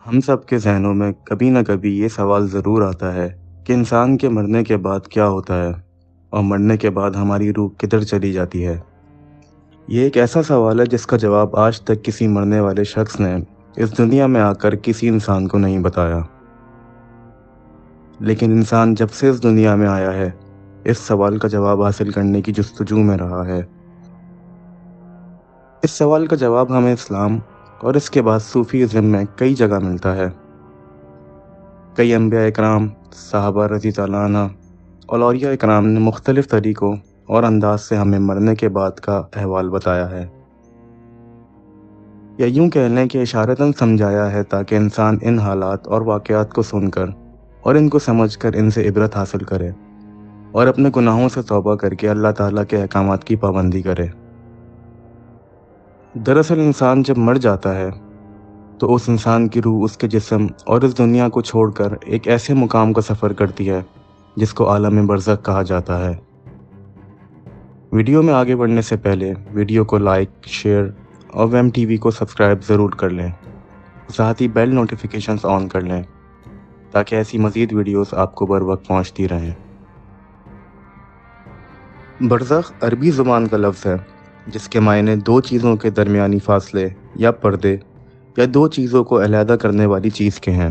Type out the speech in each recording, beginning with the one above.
ہم سب کے ذہنوں میں کبھی نہ کبھی یہ سوال ضرور آتا ہے کہ انسان کے مرنے کے بعد کیا ہوتا ہے اور مرنے کے بعد ہماری روح کدھر چلی جاتی ہے۔ یہ ایک ایسا سوال ہے جس کا جواب آج تک کسی مرنے والے شخص نے اس دنیا میں آ کر کسی انسان کو نہیں بتایا، لیکن انسان جب سے اس دنیا میں آیا ہے اس سوال کا جواب حاصل کرنے کی جستجو میں رہا ہے۔ اس سوال کا جواب ہمیں اسلام اور اس کے بعد صوفی ازم میں کئی جگہ ملتا ہے۔ کئی انبیاء اکرام، صحابہ رضی اللہ عنہ اور اولیاء اکرام نے مختلف طریقوں اور انداز سے ہمیں مرنے کے بعد کا احوال بتایا ہے، یا یوں کہہ لیں کہ اشارتاً سمجھایا ہے تاکہ انسان ان حالات اور واقعات کو سن کر اور ان کو سمجھ کر ان سے عبرت حاصل کرے اور اپنے گناہوں سے توبہ کر کے اللہ تعالیٰ کے احکامات کی پابندی کرے۔ دراصل انسان جب مر جاتا ہے تو اس انسان کی روح اس کے جسم اور اس دنیا کو چھوڑ کر ایک ایسے مقام کا سفر کرتی ہے جس کو عالم برزخ کہا جاتا ہے۔ ویڈیو میں آگے بڑھنے سے پہلے ویڈیو کو لائک، شیئر اور ویم ٹی وی کو سبسکرائب ضرور کر لیں، ساتھ ہی بیل نوٹیفیکیشنز آن کر لیں تاکہ ایسی مزید ویڈیوز آپ کو بر وقت پہنچتی رہیں۔ برزخ عربی زبان کا لفظ ہے جس کے معنی دو چیزوں کے درمیانی فاصلے یا پردے یا دو چیزوں کو علیحدہ کرنے والی چیز کے ہیں۔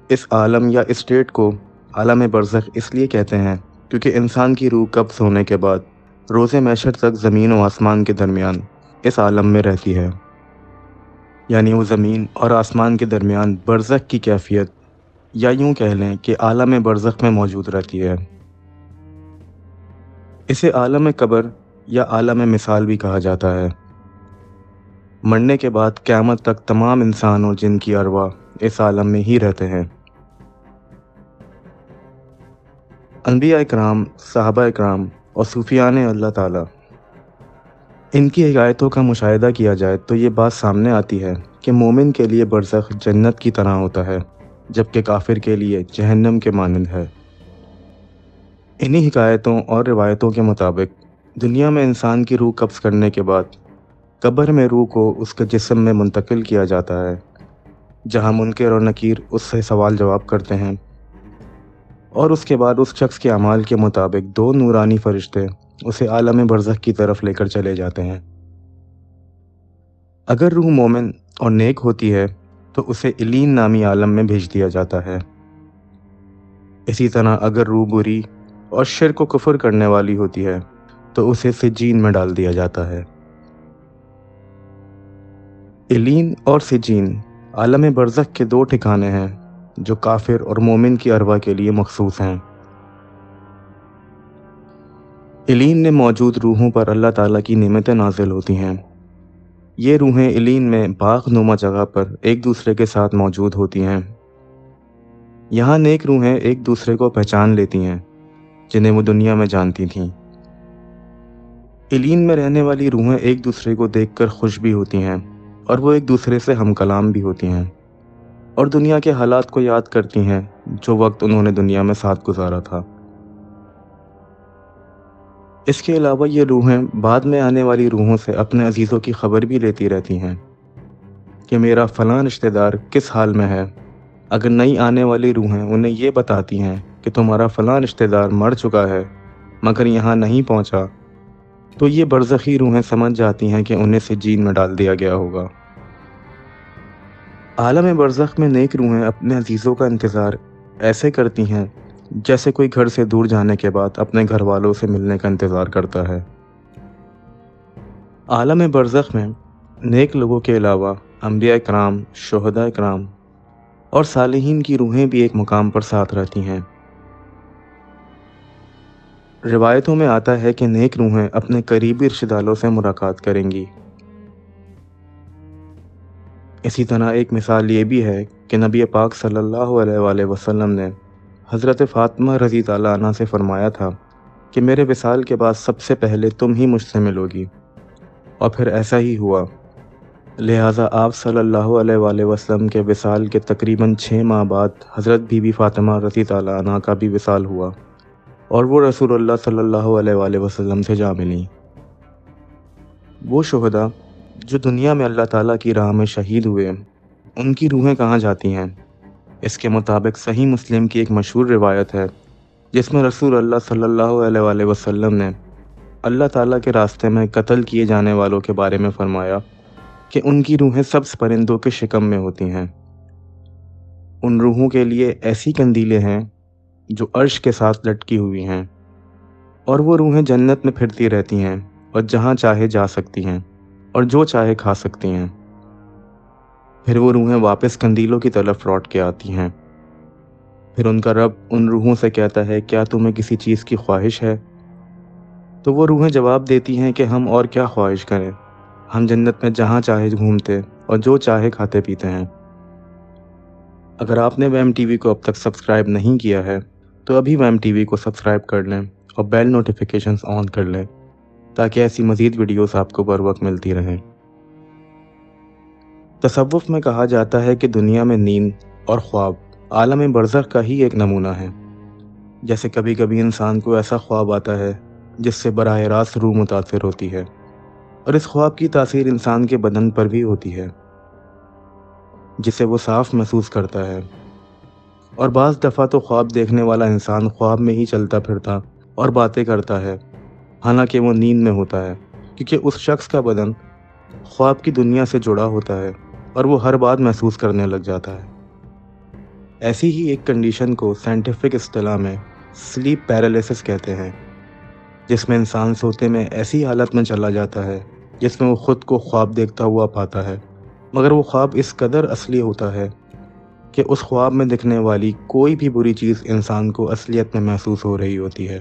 اس عالم یا اسٹیٹ کو عالم برزخ اس لیے کہتے ہیں کیونکہ انسان کی روح قبض ہونے کے بعد روز محشر تک زمین و آسمان کے درمیان اس عالم میں رہتی ہے، یعنی وہ زمین اور آسمان کے درمیان برزخ کی کیفیت یا یوں کہہ لیں کہ عالم برزخ میں موجود رہتی ہے۔ اسے عالم قبر یا عالم مثال بھی کہا جاتا ہے۔ مرنے کے بعد قیامت تک تمام انسان اور جن کی ارواح اس عالم میں ہی رہتے ہیں۔ انبیاء اکرام، صحابہ اکرام اور صوفیان اللہ تعالیٰ، ان کی ہدایتوں کا مشاہدہ کیا جائے تو یہ بات سامنے آتی ہے کہ مومن کے لیے برزخ جنت کی طرح ہوتا ہے جبکہ کافر کے لیے جہنم کے مانند ہے۔ انہی حکایتوں اور روایتوں کے مطابق دنیا میں انسان کی روح قبض کرنے کے بعد قبر میں روح کو اس کے جسم میں منتقل کیا جاتا ہے، جہاں منکر اور نکیر اس سے سوال جواب کرتے ہیں، اور اس کے بعد اس شخص کے اعمال کے مطابق دو نورانی فرشتے اسے عالم برزخ کی طرف لے کر چلے جاتے ہیں۔ اگر روح مومن اور نیک ہوتی ہے تو اسے علین نامی عالم میں بھیج دیا جاتا ہے۔ اسی طرح اگر روح بری اور شرک و کفر کرنے والی ہوتی ہے تو اسے سجین میں ڈال دیا جاتا ہے۔ علین اور سجین عالم برزخ کے دو ٹھکانے ہیں جو کافر اور مومن کی ارواح کے لیے مخصوص ہیں۔ علین میں موجود روحوں پر اللہ تعالیٰ کی نعمتیں نازل ہوتی ہیں۔ یہ روحیں علین میں باغ نما جگہ پر ایک دوسرے کے ساتھ موجود ہوتی ہیں۔ یہاں نیک روحیں ایک دوسرے کو پہچان لیتی ہیں جنہیں وہ دنیا میں جانتی تھیں۔ علین میں رہنے والی روحیں ایک دوسرے کو دیکھ کر خوش بھی ہوتی ہیں اور وہ ایک دوسرے سے ہم کلام بھی ہوتی ہیں اور دنیا کے حالات کو یاد کرتی ہیں جو وقت انہوں نے دنیا میں ساتھ گزارا تھا۔ اس کے علاوہ یہ روحیں بعد میں آنے والی روحوں سے اپنے عزیزوں کی خبر بھی لیتی رہتی ہیں کہ میرا فلاں رشتہ دار کس حال میں ہے۔ اگر نئی آنے والی روحیں انہیں یہ بتاتی ہیں کہ تمہارا فلاں رشتہ دار مر چکا ہے مگر یہاں نہیں پہنچا، تو یہ برزخی روحیں سمجھ جاتی ہیں کہ انہیں سجین میں ڈال دیا گیا ہوگا۔ عالم برزخ میں نیک روحیں اپنے عزیزوں کا انتظار ایسے کرتی ہیں جیسے کوئی گھر سے دور جانے کے بعد اپنے گھر والوں سے ملنے کا انتظار کرتا ہے۔ عالم برزخ میں نیک لوگوں کے علاوہ انبیاء اکرام، شہداء اکرام اور صالحین کی روحیں بھی ایک مقام پر ساتھ رہتی ہیں۔ روایتوں میں آتا ہے کہ نیک روحیں اپنے قریبی رشتہ داروں سے ملاقات کریں گی۔ اسی طرح ایک مثال یہ بھی ہے کہ نبی پاک صلی اللہ علیہ وآلہ وسلم نے حضرت فاطمہ رضی اللہ عنہا سے فرمایا تھا کہ میرے وصال کے بعد سب سے پہلے تم ہی مجھ سے ملو گی، اور پھر ایسا ہی ہوا۔ لہٰذا آپ صلی اللہ علیہ وآلہ وسلم کے وصال کے تقریباً 6 ماہ بعد حضرت بی بی فاطمہ رضی اللہ عنہا کا بھی وصال ہوا اور وہ رسول اللہ صلی اللہ علیہ وآلہ وسلم سے جا ملیں۔ وہ شہداء جو دنیا میں اللہ تعالیٰ کی راہ میں شہید ہوئے، ان کی روحیں کہاں جاتی ہیں؟ اس کے مطابق صحیح مسلم کی ایک مشہور روایت ہے جس میں رسول اللہ صلی اللہ علیہ وآلہ وسلم نے اللہ تعالیٰ کے راستے میں قتل کیے جانے والوں کے بارے میں فرمایا کہ ان کی روحیں سبز پرندوں کے شکم میں ہوتی ہیں۔ ان روحوں کے لیے ایسی قندیلیں ہیں جو عرش کے ساتھ لٹکی ہوئی ہیں، اور وہ روحیں جنت میں پھرتی رہتی ہیں اور جہاں چاہے جا سکتی ہیں اور جو چاہے کھا سکتی ہیں۔ پھر وہ روحیں واپس قندیلوں کی طرف لوٹ کے آتی ہیں۔ پھر ان کا رب ان روحوں سے کہتا ہے، کیا تمہیں کسی چیز کی خواہش ہے؟ تو وہ روحیں جواب دیتی ہیں کہ ہم اور کیا خواہش کریں، ہم جنت میں جہاں چاہے گھومتے اور جو چاہے کھاتے پیتے ہیں۔ اگر آپ نے ویم ٹی وی کو اب تک سبسکرائب نہیں کیا ہے تو ابھی ویم ٹی وی کو سبسکرائب کر لیں اور بیل نوٹیفیکیشنز آن کر لیں تاکہ ایسی مزید ویڈیوز آپ کو بر وقت ملتی رہیں۔ تصوف میں کہا جاتا ہے کہ دنیا میں نیند اور خواب عالم برزخ کا ہی ایک نمونہ ہے۔ جیسے کبھی کبھی انسان کو ایسا خواب آتا ہے جس سے براہ راست روح متاثر ہوتی ہے، اور اس خواب کی تاثیر انسان کے بدن پر بھی ہوتی ہے جسے وہ صاف محسوس کرتا ہے۔ اور بعض دفعہ تو خواب دیکھنے والا انسان خواب میں ہی چلتا پھرتا اور باتیں کرتا ہے، حالانکہ وہ نیند میں ہوتا ہے، کیونکہ اس شخص کا بدن خواب کی دنیا سے جڑا ہوتا ہے اور وہ ہر بات محسوس کرنے لگ جاتا ہے۔ ایسی ہی ایک کنڈیشن کو سائنٹیفک اصطلاح میں سلیپ پیرالیسس کہتے ہیں، جس میں انسان سوتے میں ایسی حالت میں چلا جاتا ہے جس میں وہ خود کو خواب دیکھتا ہوا پاتا ہے، مگر وہ خواب اس قدر اصلی ہوتا ہے کہ اس خواب میں دکھنے والی کوئی بھی بری چیز انسان کو اصلیت میں محسوس ہو رہی ہوتی ہے۔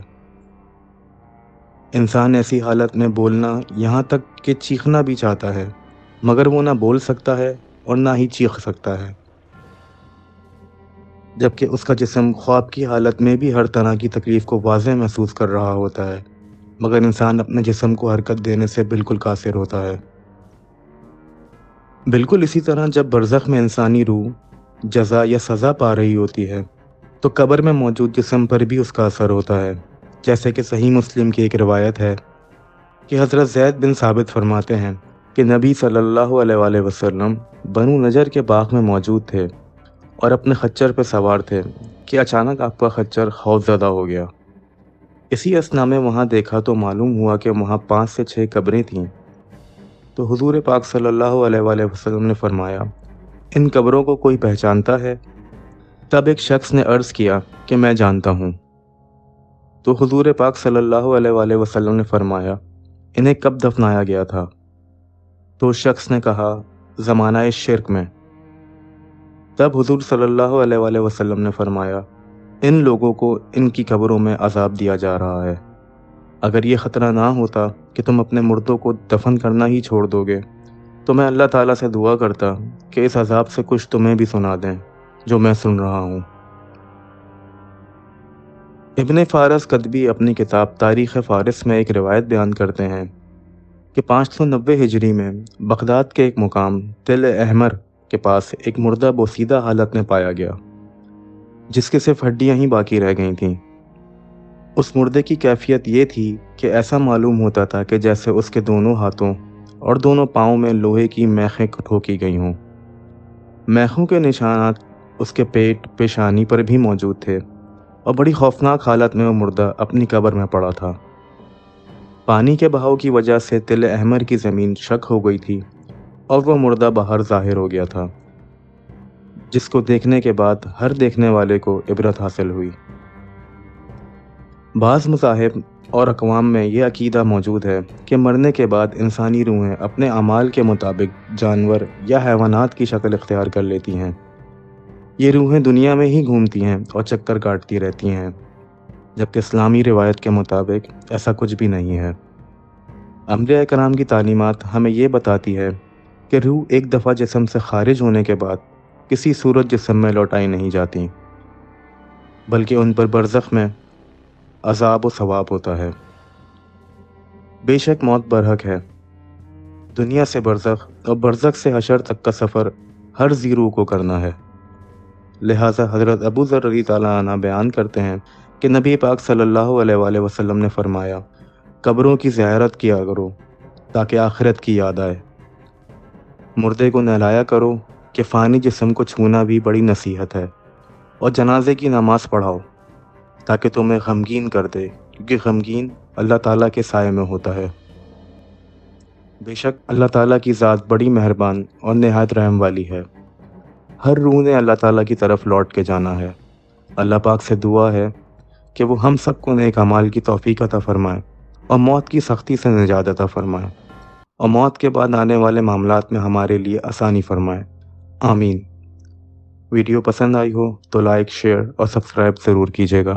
انسان ایسی حالت میں بولنا یہاں تک کہ چیخنا بھی چاہتا ہے، مگر وہ نہ بول سکتا ہے اور نہ ہی چیخ سکتا ہے، جبکہ اس کا جسم خواب کی حالت میں بھی ہر طرح کی تکلیف کو واضح محسوس کر رہا ہوتا ہے، مگر انسان اپنے جسم کو حرکت دینے سے بالکل قاصر ہوتا ہے۔ بالکل اسی طرح جب برزخ میں انسانی روح جزا یا سزا پا رہی ہوتی ہے تو قبر میں موجود جسم پر بھی اس کا اثر ہوتا ہے۔ جیسے کہ صحیح مسلم کی ایک روایت ہے کہ حضرت زید بن ثابت فرماتے ہیں کہ نبی صلی اللہ علیہ وآلہ وسلم بنو نجر کے باغ میں موجود تھے اور اپنے خچر پہ سوار تھے کہ اچانک آپ کا خچر خوف زدہ ہو گیا۔ اسی اثنا میں وہاں دیکھا تو معلوم ہوا کہ وہاں 5 سے 6 قبریں تھیں۔ تو حضور پاک صلی اللہ علیہ وآلہ وسلم نے فرمایا، ان قبروں کو کوئی پہچانتا ہے؟ تب ایک شخص نے عرض کیا کہ میں جانتا ہوں۔ تو حضور پاک صلی اللہ علیہ وآلہ وسلم نے فرمایا، انہیں کب دفنایا گیا تھا؟ تو اس شخص نے کہا، زمانہ شرک میں۔ تب حضور صلی اللہ علیہ وآلہ وسلم نے فرمایا، ان لوگوں کو ان کی قبروں میں عذاب دیا جا رہا ہے۔ اگر یہ خطرہ نہ ہوتا کہ تم اپنے مردوں کو دفن کرنا ہی چھوڑ دو گے تو میں اللہ تعالیٰ سے دعا کرتا کہ اس عذاب سے کچھ تمہیں بھی سنا دیں جو میں سن رہا ہوں۔ ابن فارس کتبی اپنی کتاب تاریخ فارس میں ایک روایت بیان کرتے ہیں کہ 590 ہجری میں بغداد کے ایک مقام تل احمر کے پاس ایک مردہ بوسیدہ حالت میں پایا گیا جس کے صرف ہڈیاں ہی باقی رہ گئی تھیں۔ اس مردے کی کیفیت یہ تھی کہ ایسا معلوم ہوتا تھا کہ جیسے اس کے دونوں ہاتھوں اور دونوں پاؤں میں لوہے کی میخیں ٹھوکی گئی ہوں۔ میخوں کے نشانات اس کے پیٹ پیشانی پر بھی موجود تھے، اور بڑی خوفناک حالت میں وہ مردہ اپنی قبر میں پڑا تھا۔ پانی کے بہاؤ کی وجہ سے تل احمر کی زمین شک ہو گئی تھی اور وہ مردہ باہر ظاہر ہو گیا تھا، جس کو دیکھنے کے بعد ہر دیکھنے والے کو عبرت حاصل ہوئی۔ بعض مذاہب اور اقوام میں یہ عقیدہ موجود ہے کہ مرنے کے بعد انسانی روحیں اپنے اعمال کے مطابق جانور یا حیوانات کی شکل اختیار کر لیتی ہیں۔ یہ روحیں دنیا میں ہی گھومتی ہیں اور چکر کاٹتی رہتی ہیں، جبکہ اسلامی روایت کے مطابق ایسا کچھ بھی نہیں ہے۔ انبیاء کرام کی تعلیمات ہمیں یہ بتاتی ہے کہ روح ایک دفعہ جسم سے خارج ہونے کے بعد کسی صورت جسم میں لوٹائی نہیں جاتی، بلکہ ان پر برزخ میں عذاب و ثواب ہوتا ہے۔ بے شک موت برحق ہے۔ دنیا سے برزخ اور برزخ سے حشر تک کا سفر ہر ذی روح کو کرنا ہے۔ لہٰذا حضرت ابو ذر رضی اللہ عنہ بیان کرتے ہیں کہ نبی پاک صلی اللہ علیہ وآلہ وسلم نے فرمایا، قبروں کی زیارت کیا کرو تاکہ آخرت کی یاد آئے۔ مردے کو نہلایا کرو کہ فانی جسم کو چھونا بھی بڑی نصیحت ہے، اور جنازے کی نماز پڑھاؤ تاکہ تمہیں غمگین کر دے، کیونکہ غمگین اللہ تعالیٰ کے سائے میں ہوتا ہے۔ بے شک اللہ تعالیٰ کی ذات بڑی مہربان اور نہایت رحم والی ہے۔ ہر روح نے اللہ تعالیٰ کی طرف لوٹ کے جانا ہے۔ اللہ پاک سے دعا ہے کہ وہ ہم سب کو نیک اعمال کی توفیق عطا فرمائے اور موت کی سختی سے نجات عطا فرمائے، اور موت کے بعد آنے والے معاملات میں ہمارے لیے آسانی فرمائے، آمین۔ ویڈیو پسند آئی ہو تو لائک، شیئر اور سبسکرائب ضرور کیجیے گا۔